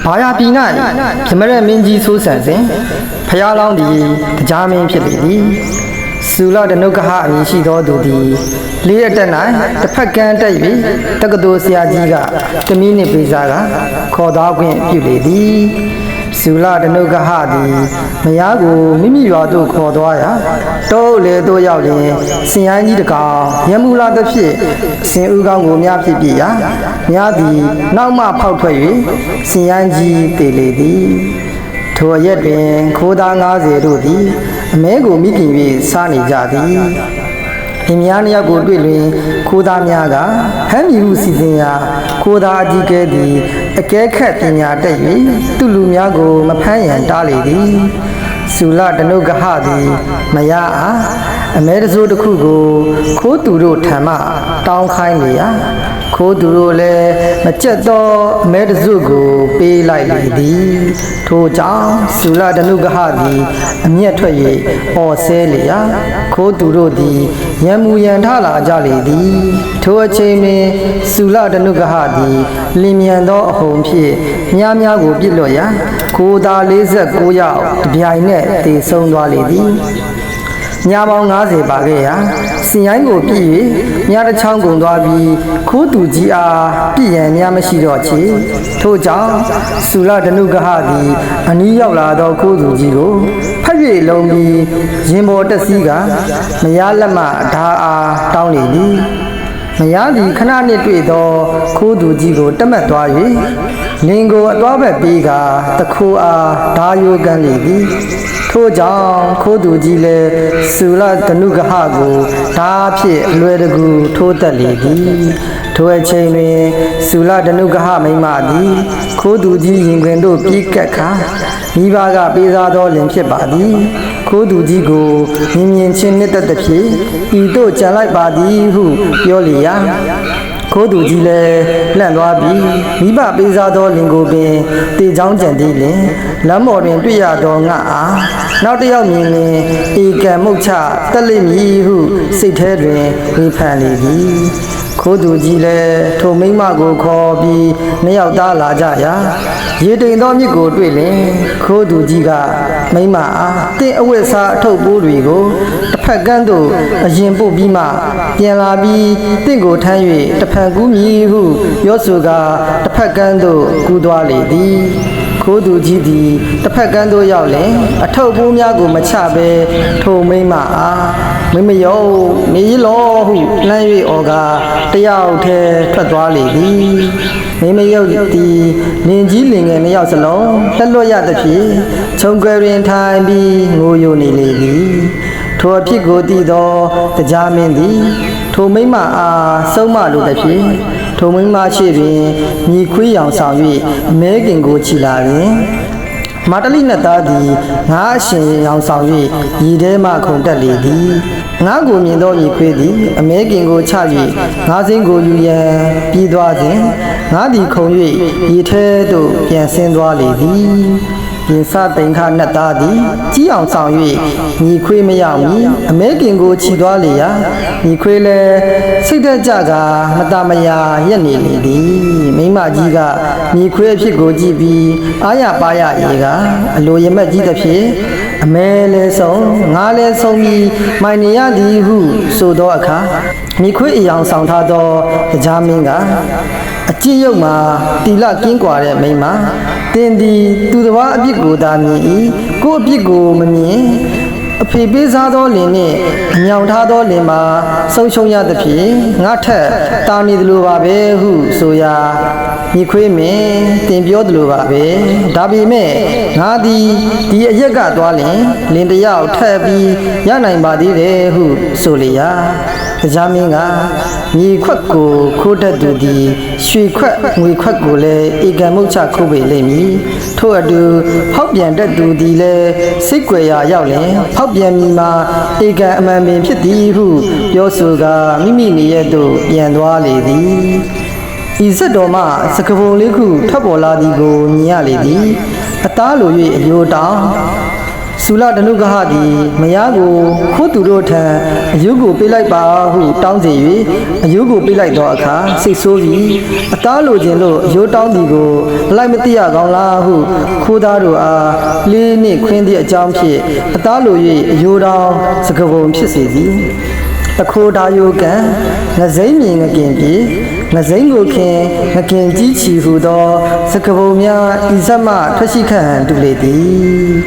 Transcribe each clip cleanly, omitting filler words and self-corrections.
ဘာယာပြည်၌ပြမရက်မင်းကြီးဆိုးဆန်စဉ်ဖျားလောင်းသည်တရားမင်းဖြစ်လေသည်ဆူလဒနုကဟအမည်ရှိသောသူသည်လေးအတက်၌တစ်ဖက်ကန်းတက်၍တက္ကသိုလ်ဆရာကြီးကတမီးနှင့်ပေးစားကခေါ်သွားခွင့်ပြုလေသည်ဆူလဒနုကဟသည်မယားကိုမိမိရွာသို့ခေါ်သွားရာတောအုပ်လေသို့ရောက်လျင်စင်ရိုင်းကြီးတကောင်ရမူလာသဖြင့်စင်ဦးကောင်းကိုများဖြစ်ပြရာများသည်နောက်မှဖောက်ထွက်၍စင်ရိုင်းကြီးတည်လေသည်ထိုအရက်တွင်ခိုးသား90တို့သည်အမဲကိုမိခင်၍စားနေကြသည်အင်းများနှစ်ယောက်ကိုတွေ့လျင်ခိုးသားများကဟမ်းမီဟုစီစဉ်ရာခိုးသားအကြီးကဲသည်အကဲခတ်ပညာတတ်၍သူလူများကိုမဖမ်းရန်တားလေသည်ဆူလဒနုကဟသည်မယားအားအမဲတစိုးတစ်ခုကိုခိုးသူတို့ထံမှတောင်းခိုင်းလေရာခိုးသူတို့လည်းမကြက်သောအမဲတစုကိုပေးလိုက်လေသည်ထိုကြောင့်ဆူလဒနုကဟသည်အမျက်ထွက်၍အော်ဆဲလေရာခိုးသူတို့သည်ရံမူရန်ထလာကြလေသည်ထိုအချိန်တွင်ဆူလဒနုကဟသည်လင်မြန်သောအဟုန်ဖြင့်များများကိုပြစ်လွတ်ရာခိုးသား49ယောက်တပြိုင်နက်သေဆုံးသွားလေသည်ညာပေါင်း90ပါခဲ့ရာစင်ရိုင်းကိုပြည့်၍ညာတစ်ချောင်းကုန်သွားပြီးခိုးသူကြီးအားပြည့်ရန်များမရှိတော့ချေထို့ကြောင့်ဆူလဒနုကဟသည်အနီးရောက်လာသောခိုးသူကြီးကိုဖက်၍လုံးပြီးရင်ပေါ်တက်စီးကမယားလက်မှဓာအားတောင်းလေသည်မယားသည်ခဏနှင့်တွေ့သောခိုးသူကြီးကိုတက်မှတ်သွား၍လင်ကိုအသွားဘက်ပေးကတခိုးအားဓာယိုကန်လေသည်ထို့ကြောင့်ခိုးသူကြီးလည်းဆူလဒနုကဟကိုဓာဖြင့်အလွယ်တကူထိုးတက်လေသည်ထိုအချိန်တွင်ဆူလဒနုကဟမိန်းမသည်ခိုးသူကြီးရင်ခွင်တို့ပြေးကပ်ခါမိဘကပေးစားသောလင်ဖြစ်ပါသည်ခိုးသူကြီးကိုမြင်မြင်ချင်းနှစ်သက်သဖြင့်ဤသို့ကြံလိုက်ပါသည်ဟုပြောလေရာခိုးသူကြီးလည်းလန့်သွားပြီးမိဘပေးစားသောလင်ကိုပင်တေချောင်းကြံသည်လင်လမ်းပေါ်တွင်တွေ့ရသောငါအားနောက်တစ်ယောက်မြင်လင်ဧကံမုတ်ချတက်လိမ့်မည်ဟုစိတ်ထဲတွင်ဝေဖန်လေသည်ခိုးသူကြီးလည်းထိုမိန်းမကိုခေါ်ပြီးနှစ်ယောက်သားလာကြရာရေတိမ်သောမြစ်ကိုတွေ့လင်ခိုးသူကြီးကမိန်းမအားတင့်အဝတ်စားအထုပ်ပိုးတွေကိုတစ်ဖက်ကန်းသို့အရင်ပို့ပြီးမှပြန်လာပြီးတင့်ကိုထမ်း၍တစ်ဖက်ကူးမည်ဟုပြောဆိုကာတစ်ဖက်ကန်းသို့ကူးသွားလေသည်ခိုးသူကြီးသည်တစ်ဖက်ကန်းသို့ရောက်လင်အထုပ်ပိုးများကိုမချဘဲထိုမိန်းမအားမင်းမယုံနေလောဟုလှမ်း၍အော်ကာတယောက်ထဲထွက်သွားလေသည်မင်းမယုံသည်လင်ကြီးလင်ငယ်နှစ်ယောက်စလုံးလက်လွတ်ရသဖြင့်ခြုံကွယ်တွင်ထိုင်ပြီးငိုယိုနေလေသည်ထိုအဖြစ်ကိုသိသောတရားမင်းသည်ထိုမိန်းမအားဆုံးမလိုသဖြင့်ထိုမိန်းမရှိတွင်ညီခွေးရောင်ဆောင်၍အမဲကင်ကိုချီလာလျင်မာတလိနှစ်သားသည်ငါအရှင်ရောင်ဆောင်၍ညီထဲမှခုန်တက်လေသည်ငါကိုမြင်သောညီခွေးသည်အမဲကင်ကိုချ၍ငါစင်းကိုယူရန်ပြီးသွားစဉ်ငါသည်ခုန်၍ညီထဲသို့ပြန်ဆင်းသွားလေသည်ပြင်စတိန်ခနှစ်သားသည်ကြီးအောင်ဆောင်၍ညီခွေးမရောက်မီအမဲကင်ကိုခြီသွားလေရာညီခွေးလည်းစိတ်သက်ကြကမတမယာရက်နေလေသည်မိမကြီးကညီခွေးအဖြစ်ကိုကြည့်ပြီးအာရပါရရေကအလိုရမက်ကြီးသဖြင့်အမဲလဲဆုံးငါလဲဆုံးပြီးမိုင်နေရသည်ဟုဆိုသောအခါညီခွေးအယောင်ဆောင်ထားသောတရားမင်းကအကြည့်ရုပ်မှာတီလကင်းကွာတဲ့မိန်းမတင်သည်သူတစ်ပါးအပြစ်ကိုသာမြင်၏ကိုယ့်အပြစ်ကိုမမြင်အဖေပေးစားသောလင်နှင့်အညောင်ထားသောလင်မှာဆုံးရှုံးရသဖြင့်ငါထက်တာနေသလိုပါပဲဟုဆိုရာညီခွေးမင်းတင်ပြောသလိုပါပဲဒါပေမဲ့ငါသည်ဒီအရက်ကသွားလင်တယောက်ထပ်ပြီးရနိုင်ပါသေးတယ်ဟုဆိုလေရာတရားမင်းကမြေခွက်ကိုခိုးတတ်သူသည်ရွှေခွက်ငွေခွက်ကိုလည်းဧကံမုတ်ချခိုးပေလိမ့်မည်ထို့အတူဖောက်ပြန်တတ်သူသည်လည်းစိတ်ကြွယ်ရာရောက်လင်ဖောက်ပြန်မည်မှာဧကံအမှန်ပင်ဖြစ်သည်ဟုပြောဆိုကာမိမိနေရသို့ပြန်သွားလေသည်ဤစက်တော်မှစကပုံလေးခုထပ်ပေါ်လာသည်ကိုမြင်ရလေသည်အသားလို၍အယိုတောင် ဆူလတနုကဟသည်မယားကိုခိုးသူတို့ထံအယုကိုပေးလိုက်ပါဟုတောင်းစေ၍အယုကိုပေးလိုက်သောအခါစိတ်ဆိုးပြီးအသားလိုခြင်းလို့အယုတောင်းသည်ကိုလိုက်မသိရကောင်းလားဟုခိုးသားတို့အားလေးနှင့်ခွင်းသည့်အကြောင်းဖြင့်အသားလို၍အယုတောင်းစကပုံဖြစ်စေသည်တခိုးသားယိုကံငစိမ့်မြင်ငကင်ပြေငစိမ့်ကိုခင်ငကင်ကြီးချီဟုသောစကပုံများဤဆက်မှထွက်ရှိခန့်ဟန်တူလေသည်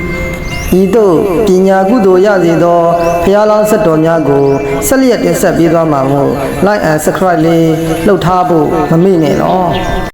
ဤသို့ပညာကုသိုလ်ရစေသောဘုရားလောင်းဆက်တော်များကိုဆက်လက်တင်ဆက်ပေးသွားမှာမို့ like and subscribe လေးလှုပ်ထားဖို့မမေ့နဲ့နော်